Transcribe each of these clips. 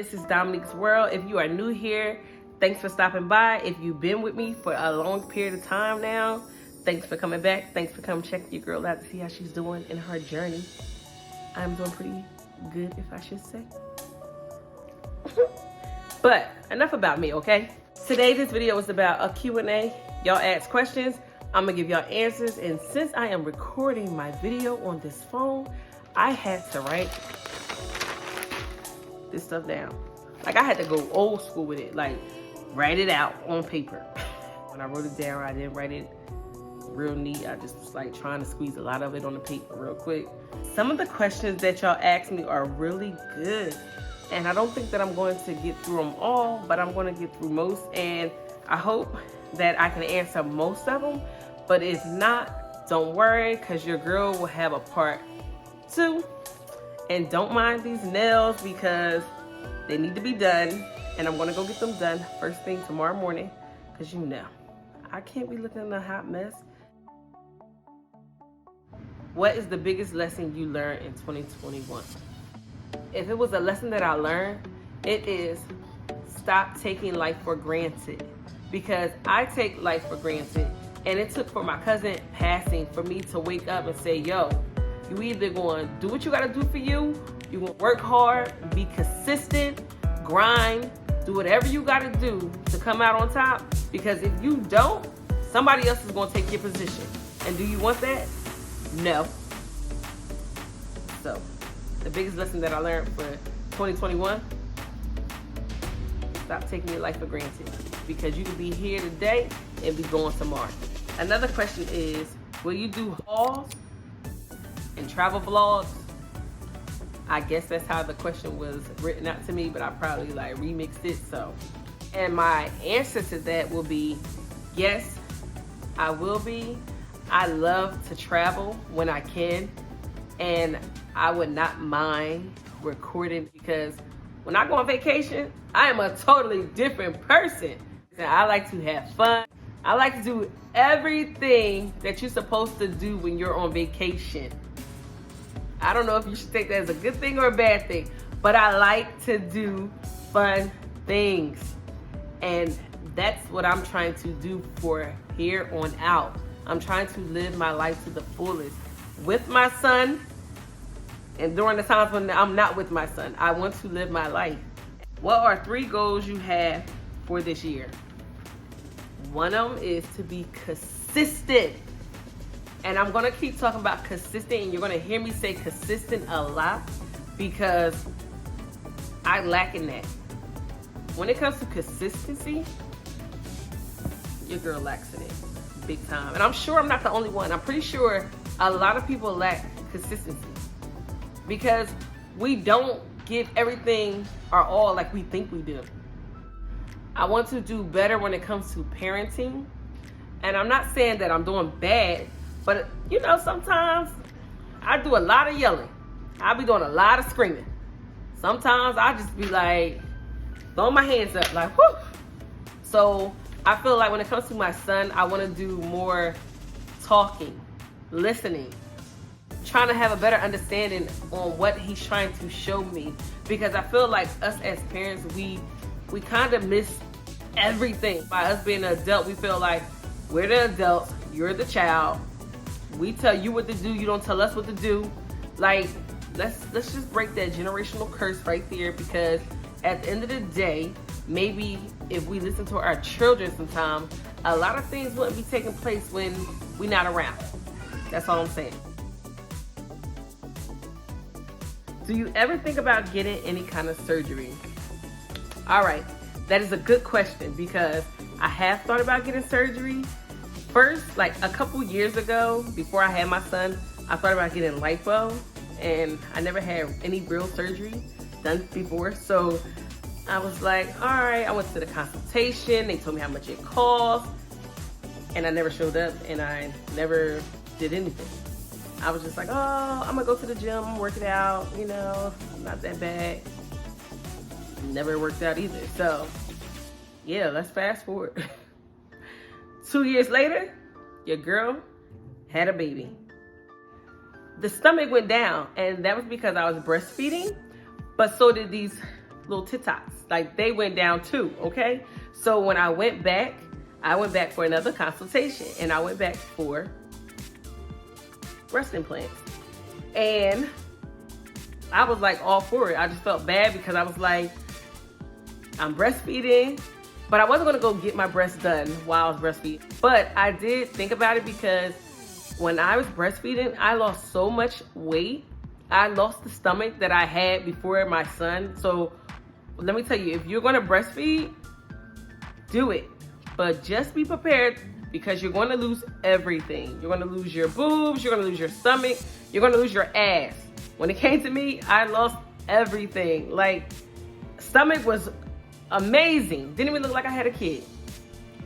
This is Dominique's World. If you are new here, thanks for stopping by. If you've been with me for a long period of time now, thanks for coming back. Thanks for coming check your girl out to see how she's doing in her journey. I'm doing pretty good, if I should say. But enough about me, okay? Today, this video is about a Q&A. Y'all ask questions, I'm gonna give y'all answers. And since I am recording my video on this phone, I had to write this stuff down. Like, I had to go old school with it, like write it out on paper. When I wrote it down, I didn't write it real neat. I just was like trying to squeeze a lot of it on the paper real quick. Some of the questions that y'all asked me are really good. And I don't think that I'm going to get through them all, but I'm going to get through most. And I hope that I can answer most of them. But if not, don't worry, because your girl will have a part 2. And don't mind these nails because they need to be done. And I'm going to go get them done first thing tomorrow morning. Because you know, I can't be looking in a hot mess. What is the biggest lesson you learned in 2021? If it was a lesson that I learned, it is stop taking life for granted. Because I take life for granted. And it took for my cousin passing for me to wake up and say, yo, you either going to do what you got to do for you, you're going to work hard, be consistent, grind, do whatever you got to do to come out on top. Because if you don't, somebody else is going to take your position. And do you want that? No. So, the biggest lesson that I learned for 2021, stop taking your life for granted. Because you can be here today and be going tomorrow. Another question is, will you do hauls and travel vlogs? I guess that's how the question was written out to me, but I probably like remixed it, so. And my answer to that will be, yes, I will be. I love to travel when I can, and I would not mind recording because when I go on vacation, I am a totally different person. I like to have fun. I like to do everything that you're supposed to do when you're on vacation. I don't know if you should take that as a good thing or a bad thing, but I like to do fun things. And that's what I'm trying to do for here on out. I'm trying to live my life to the fullest with my son. And during the times when I'm not with my son, I want to live my life. What are 3 goals you have for this year? One of them is to be consistent. And I'm going to keep talking about consistent, and you're going to hear me say consistent a lot because I lack in that. When it comes to consistency, your girl lacks in it big time. And I'm sure I'm not the only one. I'm pretty sure a lot of people lack consistency because we don't give everything our all like we think we do. I want to do better when it comes to parenting. And I'm not saying that I'm doing bad, but you know, sometimes I do a lot of yelling. I be doing a lot of screaming. Sometimes I just be like, throwing my hands up like, whoo. So I feel like when it comes to my son, I want to do more talking, listening, trying to have a better understanding on what he's trying to show me. Because I feel like us as parents, we kind of miss everything. By us being an adult, we feel like we're the adults, you're the child. We tell you what to do, you don't tell us what to do. Like, let's just break that generational curse right there, because at the end of the day, maybe if we listen to our children sometimes, a lot of things wouldn't be taking place when we're not around. That's all I'm saying. Do you ever think about getting any kind of surgery? All right, that is a good question because I have thought about getting surgery. First, like a couple years ago, before I had my son, I thought about getting lipo, and I never had any real surgery done before. So I was like, all right, I went to the consultation. They told me how much it cost, and I never showed up, and I never did anything. I was just like, oh, I'm gonna go to the gym, work it out, you know, not that bad. Never worked out either. So yeah, let's fast forward. 2 years later, your girl had a baby. The stomach went down, and that was because I was breastfeeding, but so did these little tits. Like, they went down too, okay? So when I went back for another consultation, and I went back for breast implants. And I was like all for it. I just felt bad because I was like, I'm breastfeeding, but I wasn't gonna go get my breasts done while I was breastfeeding. But I did think about it because when I was breastfeeding, I lost so much weight. I lost the stomach that I had before my son. So let me tell you, if you're gonna breastfeed, do it. But just be prepared because you're gonna lose everything. You're gonna lose your boobs, you're gonna lose your stomach, you're gonna lose your ass. When it came to me, I lost everything. Like, stomach was amazing. Didn't even look like I had a kid.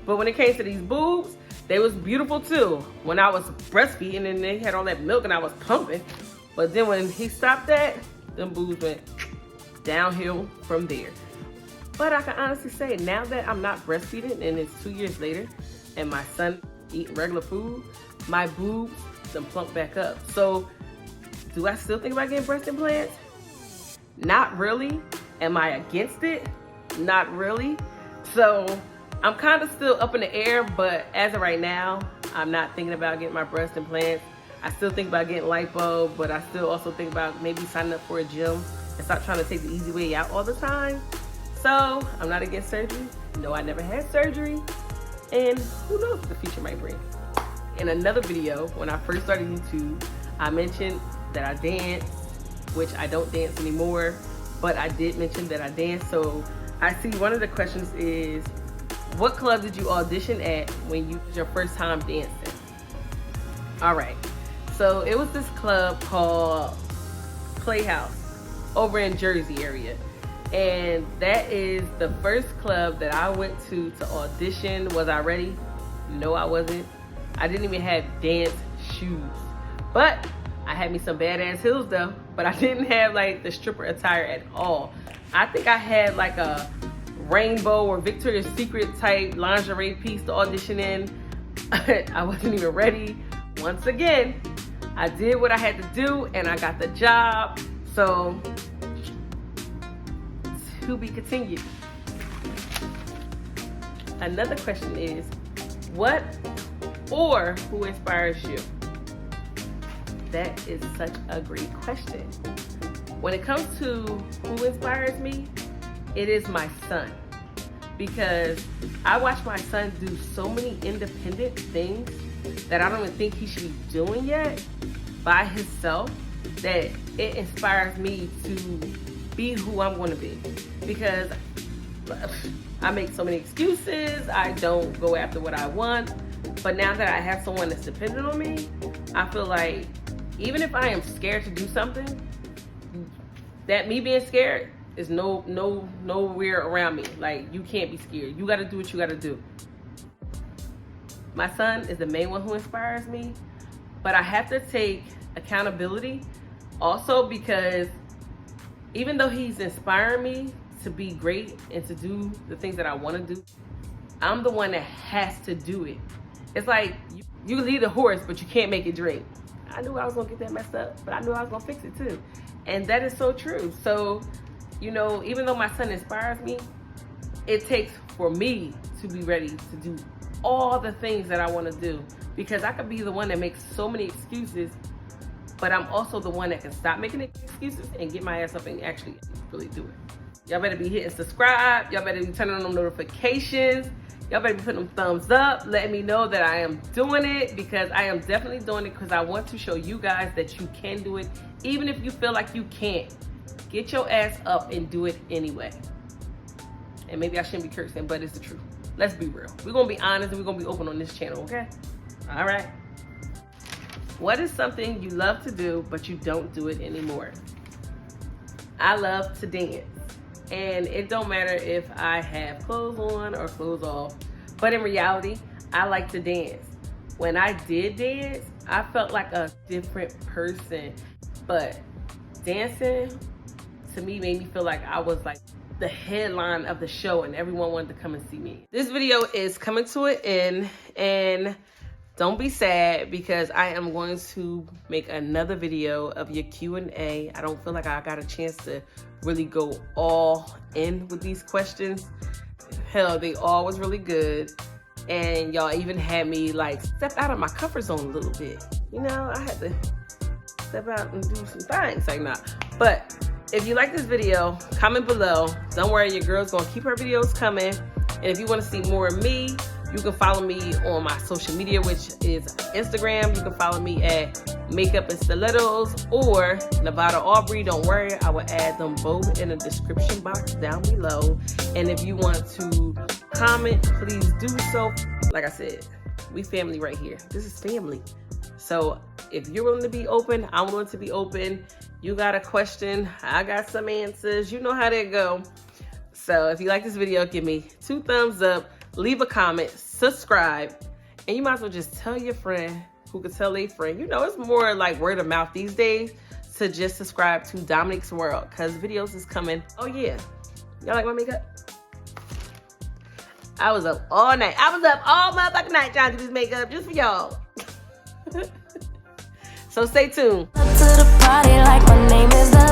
But when it came to these boobs, they was beautiful too. When I was breastfeeding and they had all that milk and I was pumping. But then when he stopped that, them boobs went downhill from there. But I can honestly say, now that I'm not breastfeeding and it's 2 years later and my son eating regular food, my boobs done plump back up. So do I still think about getting breast implants? Not really. Am I against it? Not really. So I'm kind of still up in the air, but as of right now, I'm not thinking about getting my breast implants. I still think about getting lipo, but I still also think about maybe signing up for a gym and stop trying to take the easy way out all the time. So I'm not against surgery. No, I never had surgery. And who knows what the future might bring. In another video, when I first started YouTube, I mentioned that I dance, which I don't dance anymore, but I did mention that I dance. So I see one of the questions is, what club did you audition at when you was your first time dancing? All right, so it was this club called Playhouse over in Jersey area. And that is the first club that I went to audition. Was I ready? No, I wasn't. I didn't even have dance shoes. But I had me some badass heels though. But I didn't have like the stripper attire at all. I think I had like a rainbow or Victoria's Secret type lingerie piece to audition in. I wasn't even ready. Once again, I did what I had to do and I got the job. So, to be continued. Another question is, what or who inspires you? That is such a great question. When it comes to who inspires me, it is my son. Because I watch my son do so many independent things that I don't even think he should be doing yet by himself, that it inspires me to be who I'm going to be. Because I make so many excuses, I don't go after what I want. But now that I have someone that's dependent on me, I feel like even if I am scared to do something, that me being scared is nowhere around me. Like, you can't be scared. You got to do what you got to do. My son is the main one who inspires me, but I have to take accountability also, because even though he's inspiring me to be great and to do the things that I want to do, I'm the one that has to do it. It's like you lead a horse, but you can't make it drink. I knew I was gonna get that messed up, but I knew I was gonna fix it too. And that is so true. So, you know, even though my son inspires me, it takes for me to be ready to do all the things that I want to do, because I could be the one that makes so many excuses, but I'm also the one that can stop making excuses and get my ass up and actually really do it. Y'all better be hitting subscribe. Y'all better be turning on them notifications. Y'all better be putting them thumbs up, letting me know that I am doing it, because I am definitely doing it because I want to show you guys that you can do it. Even if you feel like you can't, get your ass up and do it anyway. And maybe I shouldn't be cursing, but it's the truth. Let's be real. We're going to be honest and we're going to be open on this channel, okay? All right. What is something you love to do, but you don't do it anymore? I love to dance. And it don't matter if I have clothes on or clothes off, but in reality, I like to dance. When I did dance, I felt like a different person. But dancing, to me, made me feel like I was like the headline of the show and everyone wanted to come and see me. This video is coming to an end, and Don't be sad, because I am going to make another video of your Q&A. I don't feel like I got a chance to really go all in with these questions. Hell, they all was really good. And y'all even had me like step out of my comfort zone a little bit. You know, I had to step out and do some things like that. But if you like this video, comment below. Don't worry, your girl's gonna keep her videos coming. And if you want to see more of me, you can follow me on my social media, which is Instagram. You can follow me at Makeup and Stilettos or Nevada Aubrey. Don't worry, I will add them both in the description box down below. And if you want to comment, please do so. Like I said, we family right here. This is family. So if you're willing to be open, I'm willing to be open. You got a question, I got some answers. You know how that go. So if you like this video, give me 2 thumbs up, leave a comment, subscribe, and you might as well just tell your friend who could tell a friend. You know, it's more like word of mouth these days to just subscribe to Dominique's World, because videos is coming. Oh yeah, y'all like my makeup? I was up all night. I was up all motherfucking night trying to do this makeup just for y'all. So stay tuned. To the party like my name is the